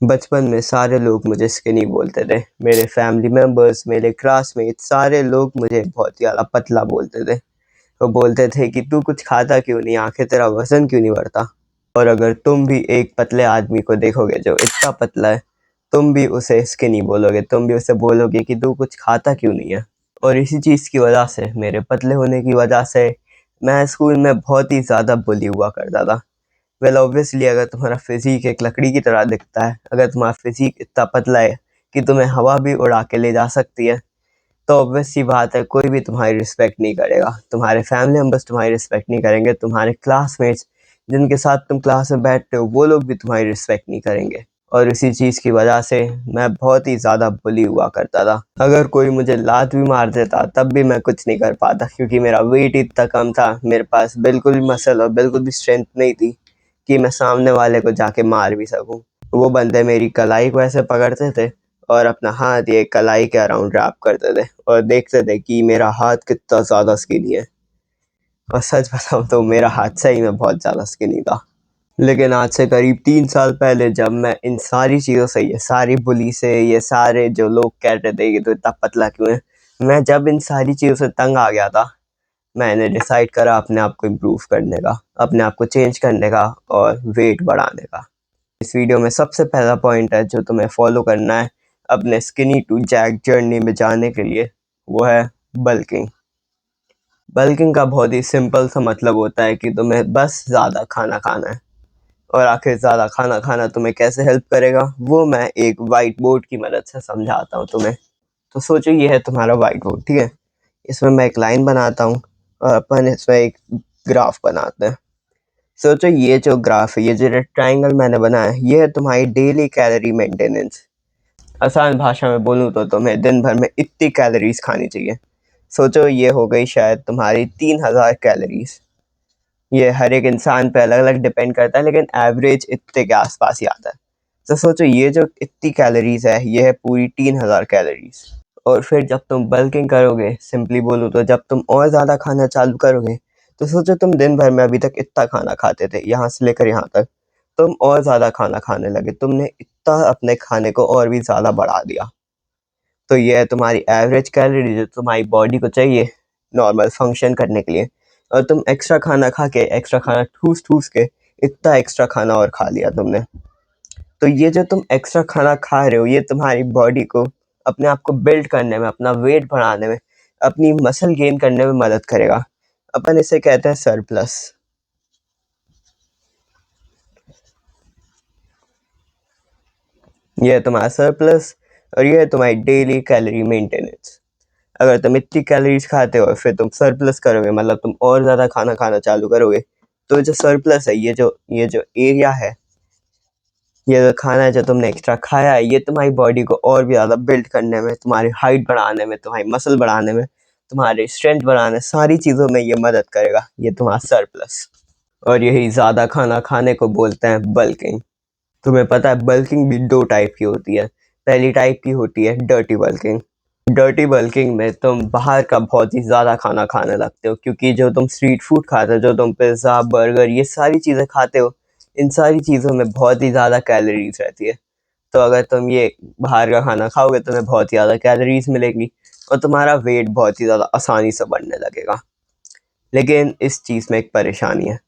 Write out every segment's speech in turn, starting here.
बचपन में सारे लोग मुझे स्किनी बोलते थे। मेरे फैमिली मेम्बर्स, मेरे क्लासमेट, सारे लोग मुझे बहुत ही ज़्यादा पतला बोलते थे। वो बोलते थे कि तू कुछ खाता क्यों नहीं, आखिर तेरा वज़न क्यों नहीं बढ़ता। और अगर तुम भी एक पतले आदमी को देखोगे जो इतना पतला है, तुम भी उसे स्किनी बोलोगे, तुम भी उसे बोलोगे कि तू कुछ खाता क्यों नहीं है। और इसी चीज़ की वजह से, मेरे पतले होने की वजह से, मैं स्कूल में बहुत ही ज़्यादा बुली हुआ करता था। वेल ऑब्वियसली अगर तुम्हारा फिजिक एक लकड़ी की तरह दिखता है, अगर तुम्हारा फिजिक इतना पतला है कि तुम्हें हवा भी उड़ा के ले जा सकती है, तो ऑब्वियस सी बात है कोई भी तुम्हारी रिस्पेक्ट नहीं करेगा। तुम्हारे फैमिली मेम्बर्स तुम्हारी रिस्पेक्ट नहीं करेंगे, तुम्हारे क्लासमेट्स जिनके साथ तुम क्लास में बैठते हो वो लोग भी तुम्हारी रिस्पेक्ट नहीं करेंगे। और इसी चीज़ की वजह से मैं बहुत ही ज़्यादा बुली हुआ करता था। अगर कोई मुझे लात भी मार देता तब भी मैं कुछ नहीं कर पाता, क्योंकि मेरा वेट इतना कम था, मेरे पास बिल्कुल भी मसल और बिल्कुल भी स्ट्रेंथ नहीं थी कि मैं सामने वाले को जाके मार भी सकूं। वो बंदे मेरी कलाई को ऐसे पकड़ते थे और अपना हाथ ये कलाई के अराउंड रैप करते थे और देखते थे कि मेरा हाथ कितना ज़्यादा स्किनी है। और सच बताऊं तो मेरा हाथ सही में बहुत ज़्यादा स्किनी था। लेकिन आज से करीब 3 साल पहले जब मैं इन सारी चीज़ों से, ये सारी बुली से, ये सारे जो लोग कहते थे कि तू इतना पतला क्यों है, मैं जब इन सारी चीज़ों से तंग आ गया था, मैंने डिसाइड करा अपने आप को इम्प्रूव करने का, अपने आप को चेंज करने का और वेट बढ़ाने का। इस वीडियो में सबसे पहला पॉइंट है जो तुम्हें फॉलो करना है अपने स्किनी टू जैक जर्नी में जाने के लिए, वो है बल्किंग। बल्किंग का बहुत ही सिंपल सा मतलब होता है कि तुम्हें बस ज़्यादा खाना खाना है। और आखिर ज़्यादा खाना खाना तुम्हें कैसे हेल्प करेगा, वो मैं एक वाइट बोर्ड की मदद से समझाता हूँ तुम्हें। तो सोचो ये है तुम्हारा वाइट बोर्ड, ठीक है। इसमें मैं एक लाइन बनाता हूँ और अपन इसमें एक ग्राफ बनाते हैं। सोचो ये जो ग्राफ है, ये जो ट्राइंगल मैंने बनाया है, ये है तुम्हारी डेली कैलोरी मेंटेनेंस। आसान भाषा में बोलूँ तो तुम्हें दिन भर में इतनी कैलोरीज खानी चाहिए। सोचो ये हो गई शायद तुम्हारी 3000 कैलोरीज। ये हर एक इंसान पे अलग अलग डिपेंड करता है, लेकिन एवरेज इतने के आसपास ही आता है। तो सोचो ये जो इतनी कैलोरीज है, ये है पूरी 3000 कैलोरीज। और फिर जब तुम बल्किंग करोगे, सिंपली बोलूँ तो जब तुम और ज़्यादा खाना चालू करोगे, तो सोचो तुम दिन भर में अभी तक इतना खाना खाते थे, यहाँ से लेकर यहाँ तक, तुम और ज़्यादा खाना खाने लगे, तुमने इतना अपने खाने को और भी ज़्यादा बढ़ा दिया। तो ये है तुम्हारी एवरेज कैलोरी जो तुम्हारी बॉडी को चाहिए नॉर्मल फंक्शन करने के लिए। और तुम एक्स्ट्रा खाना खा के, एक्स्ट्रा खाना ठूस ठूस के इतना एक्स्ट्रा खाना और खा लिया तुमने। तो ये जो तुम एक्स्ट्रा खाना खा रहे हो, ये तुम्हारी बॉडी को अपने आप को बिल्ड करने में, अपना वेट बढ़ाने में, अपनी मसल गेन करने में मदद करेगा। अपन इसे कहते हैं सरप्लस। ये है तुम्हारा सरप्लस और ये है तुम्हारी डेली कैलोरी मेंटेनेंस। अगर तुम इतनी कैलोरीज खाते हो और फिर तुम सरप्लस करोगे, मतलब तुम और ज़्यादा खाना खाना चालू करोगे, तो जो सरप्लस है, ये जो एरिया है, ये जो खाना है जो तुमने एक्स्ट्रा खाया है, ये तुम्हारी बॉडी को और भी ज़्यादा बिल्ड करने में, तुम्हारी हाइट बढ़ाने में, तुम्हारी मसल बढ़ाने में, तुम्हारी स्ट्रेंथ बढ़ाने, सारी चीज़ों में ये मदद करेगा, ये तुम्हारा सरप्लस। और यही ज़्यादा खाना खाने को बोलते हैं बल्किंग। तुम्हें पता है बल्किंग भी दो टाइप की होती है। पहली टाइप की होती है डर्टी बल्किंग। डर्टी बल्किंग में तुम बाहर का बहुत ही ज़्यादा खाना खाने लगते हो, क्योंकि जो तुम स्ट्रीट फूड खाते हो, जो तुम पिज़्ज़ा, बर्गर, ये सारी चीज़ें खाते हो, इन सारी चीज़ों में बहुत ही ज़्यादा कैलोरीज रहती है। तो अगर तुम ये बाहर का खाना खाओगे, तुम्हें बहुत ही ज़्यादा कैलोरीज मिलेगी और तुम्हारा वेट बहुत ही ज़्यादा आसानी से बढ़ने लगेगा। लेकिन इस चीज़ में एक परेशानी है।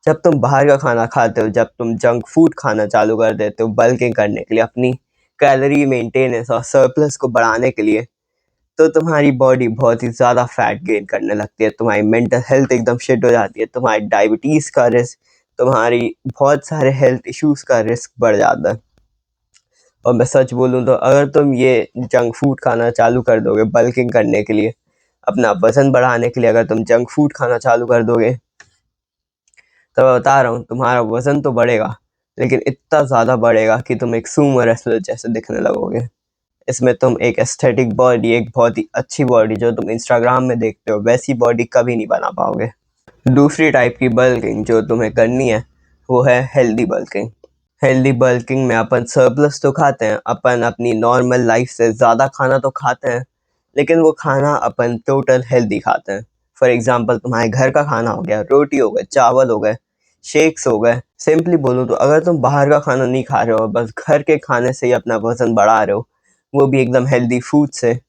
जब तुम बाहर का खाना खाते हो, जब तुम जंक फूड खाना चालू कर देते हो बल्किंग करने के लिए, अपनी कैलोरी मेंटेनेंस और सरप्लस को बढ़ाने के लिए, तो तुम्हारी बॉडी बहुत ही ज़्यादा फैट गेन करने लगती है, तुम्हारी मेंटल हेल्थ एकदम शिट हो जाती है, तुम्हारी डायबिटीज़ का रिस्क, तुम्हारी बहुत सारे हेल्थ इश्यूज़ का रिस्क बढ़ जाता है। और मैं सच बोलूँ तो अगर तुम ये जंक फूड खाना चालू कर दोगे बल्किंग करने के लिए, अपना वज़न बढ़ाने के लिए अगर तुम जंक फूड खाना चालू कर दोगे, तो मैं बता रहा हूँ तुम्हारा वज़न तो बढ़ेगा, लेकिन इतना ज़्यादा बढ़ेगा कि तुम एक सूमो रेसलर जैसे दिखने लगोगे। इसमें तुम एक एस्थेटिक बॉडी, एक बहुत ही अच्छी बॉडी जो तुम इंस्टाग्राम में देखते हो, वैसी बॉडी कभी नहीं बना पाओगे। दूसरी टाइप की बल्किंग जो तुम्हें करनी है, वो है हेल्दी बल्किंग। हेल्दी बल्किंग में अपन सरप्लस तो खाते हैं, अपन अपनी नॉर्मल लाइफ से ज़्यादा खाना तो खाते हैं, लेकिन वो खाना अपन टोटल हेल्दी खाते हैं। फॉर एग्ज़ाम्पल तुम्हारे घर का खाना हो गया, रोटी हो गए, चावल हो गए, शेक्स हो गए। सिंपली बोलूँ तो अगर तुम बाहर का खाना नहीं खा रहे हो, बस घर के खाने से ही अपना वज़न बढ़ा रहे हो, वो भी एकदम हेल्दी फूड से,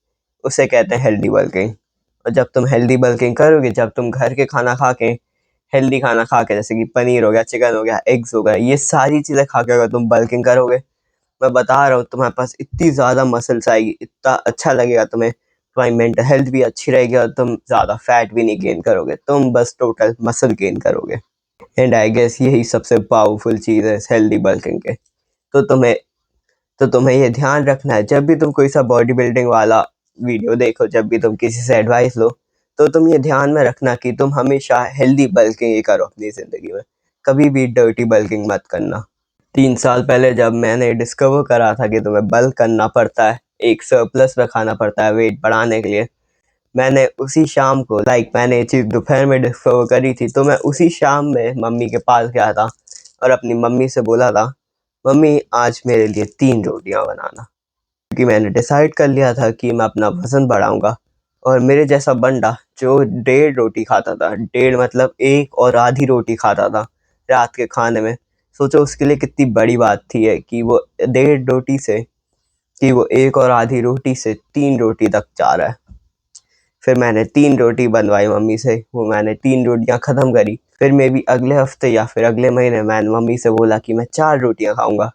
उसे कहते हैं हेल्दी बल्किंग। और जब तुम हेल्दी बल्किंग करोगे, जब तुम घर के खाना खा के, हेल्दी खाना खा के, जैसे कि पनीर हो गया, चिकन हो गया, एग्स हो गए, ये सारी चीज़ें खा के अगर तुम बल्किंग करोगे, मैं बता रहा हूँ तुम्हारे पास इतनी ज़्यादा मसल्स आएगी, इतना अच्छा लगेगा तुम्हें, तुम्हारी मेंटल हेल्थ भी अच्छी रहेगी और तुम ज़्यादा फैट भी नहीं गेन करोगे, तुम बस टोटल मसल गेन करोगे। एंड आई गेस यही सबसे पावरफुल चीज़ है हेल्दी बल्किंग के। तो तुम्हें तो तुम्हें ये ध्यान रखना है, जब भी तुम कोई सा बॉडी बिल्डिंग वाला वीडियो देखो, जब भी तुम किसी से एडवाइस लो, तो तुम ये ध्यान में रखना कि तुम हमेशा हेल्दी बल्किंग ही करो अपनी ज़िंदगी में, कभी भी डर्टी बल्किंग मत करना। 3 साल पहले जब मैंने डिस्कवर करा था कि तुम्हें बल्क करना पड़ता है, एक सरप्लस में खाना पड़ता है वेट बढ़ाने के लिए, मैंने उसी शाम को, मैंने ये चीज़ दोपहर में डिस्कवर करी थी, तो मैं उसी शाम में मम्मी के पास गया था और अपनी मम्मी से बोला था, मम्मी आज मेरे लिए 3 रोटियां बनाना, क्योंकि मैंने डिसाइड कर लिया था कि मैं अपना वज़न बढ़ाऊंगा। और मेरे जैसा बंदा जो 1.5 रोटी खाता था, 1.5 मतलब 1 और आधी रोटी खाता था रात के खाने में, सोचो उसके लिए कितनी बड़ी बात थी है कि वो 1.5 रोटी से, कि वो 1 और आधी रोटी से 3 रोटी तक जा रहा है। फिर मैंने 3 रोटी बनवाई मम्मी से, वो मैंने 3 रोटियां ख़त्म करी। फिर मे बी अगले हफ्ते या फिर अगले महीने मैंने मम्मी से बोला कि मैं 4 रोटियां खाऊंगा।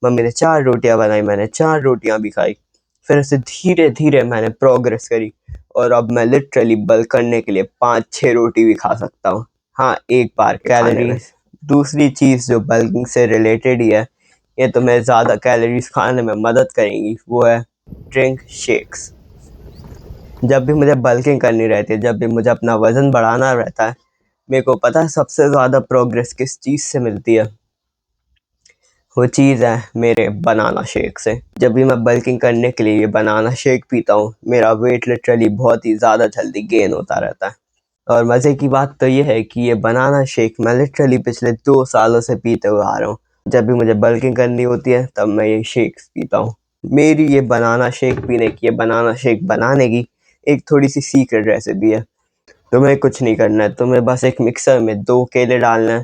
मम्मी ने 4 रोटियां बनाई, मैंने 4 रोटियां भी खाई। फिर उससे धीरे धीरे मैंने प्रोग्रेस करी और अब मैं लिटरली बल्क करने के लिए 5-6 रोटी भी खा सकता हूँ, हाँ, एक बार कैलोरीज। दूसरी चीज़ जो बल्किंग से रिलेटेड ही है, ये तुम्हें ज़्यादा कैलोरीज खाने में मदद करेंगी, वो है ड्रिंक शेक्स। जब भी मुझे बल्किंग करनी रहती है, जब भी मुझे अपना वज़न बढ़ाना रहता है, मेरे को पता है सबसे ज़्यादा प्रोग्रेस किस चीज़ से मिलती है। वो चीज़ है मेरे बनाना शेक से। जब भी मैं बल्किंग करने के लिए ये बनाना शेक पीता हूँ, मेरा वेट लिटरली बहुत ही ज़्यादा जल्दी गेन होता रहता है। और मज़े की बात तो ये है कि ये बनाना शेक मैं लिटरली पिछले 2 सालों से पीते हुए आ रहा हूँ। जब भी मुझे बल्किंग करनी होती है, तब मैं ये शेक्स पीता हूँ। मेरी ये बनाना शेक पीने की, ये बनाना शेक बनाने की एक थोड़ी-सी सीक्रेट रेसिपी है। तुम्हें कुछ नहीं करना है, तुम्हें बस एक मिक्सर में 2 केले डालना है।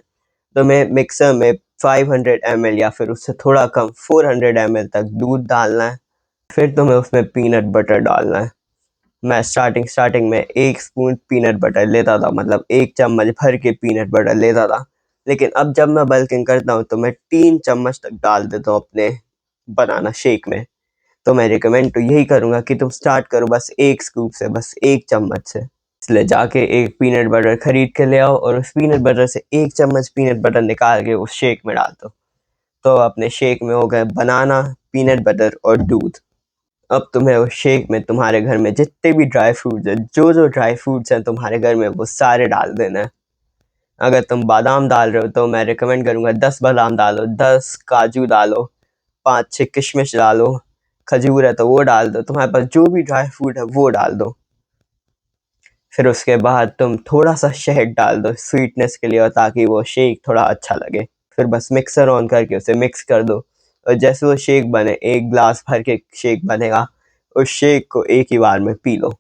तुम्हें मिक्सर में 500 ml या फिर उससे थोड़ा कम 400 ml तक दूध डालना है। फिर तुम्हें उसमें पीनट बटर डालना है। मैं स्टार्टिंग में 1 स्पून पीनट बटर लेता था, मतलब 1 चम्मच भर के पीनट बटर लेता था। लेकिन अब जब मैं बल्किंग करता हूँ तो मैं 3 चम्मच तक डाल देता हूँ अपने बनाना शेक में। तो मैं रिकमेंड तो यही करूँगा कि तुम स्टार्ट करो बस 1 स्कूप से, बस 1 चम्मच से। इसलिए जाके एक पीनट बटर खरीद के ले आओ और उस पीनट बटर से 1 चम्मच पीनट बटर निकाल के उस शेक में डाल दो। तो अपने शेक में हो गए बनाना, पीनट बटर और दूध। अब तुम्हें उस शेक में तुम्हारे घर में जितने भी ड्राई फ्रूट्स हैं, जो ड्राई फ्रूट्स हैं तुम्हारे घर में, वो सारे डाल देना है। अगर तुम बादाम डाल रहे हो तो मैं रिकमेंड करूँगा 10 बादाम डालो, 10 काजू डालो, 5-6 किशमिश डालो, खजूर है तो वो डाल दो, तुम्हारे पास जो भी ड्राई फ्रूट है वो डाल दो। फिर उसके बाद तुम थोड़ा सा शहद डाल दो स्वीटनेस के लिए, और ताकि वो शेक थोड़ा अच्छा लगे। फिर बस मिक्सर ऑन करके उसे मिक्स कर दो और जैसे वो शेक बने, 1 ग्लास भर के शेक बनेगा, उस शेक को एक ही बार में पी लो।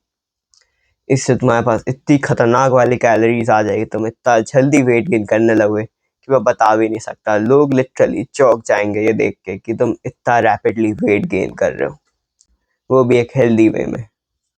इससे तुम्हारे पास इतनी खतरनाक वाली कैलोरीज आ जाएगी, तुम इतना जल्दी वेट गेन करने लगोगे कि मैं बता भी नहीं सकता। लोग लिटरली चौंक जाएंगे ये देख के कि तुम इतना रैपिडली वेट गेन कर रहे हो, वो भी एक हेल्दी वे में।